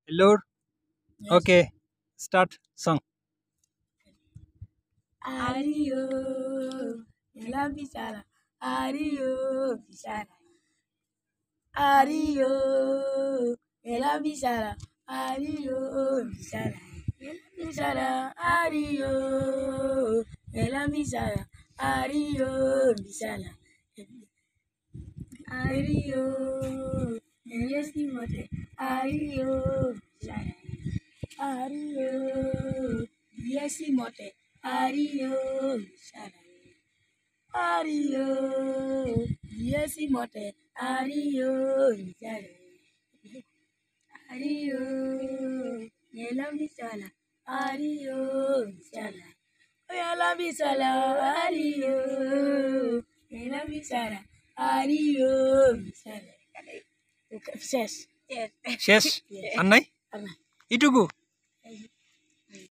Hello. Yes. Okay. Start song. Ario, ela bichara. Ario, bichara. Ario, ela bichara. Ario, bichara. Bichara, Ario, ela bichara. Ario, bichara. Ario, yes, mote. Ario, bichara. Ario, yes, mote. Ario, bichara. Ario, yes, mote. Ario, bichara. Ario, yela bichara. Ario, bichara. Yela bichara. Ario, yela bichara. Ario, bichara. Yes. শেষ আর নাই Yes. এটুকু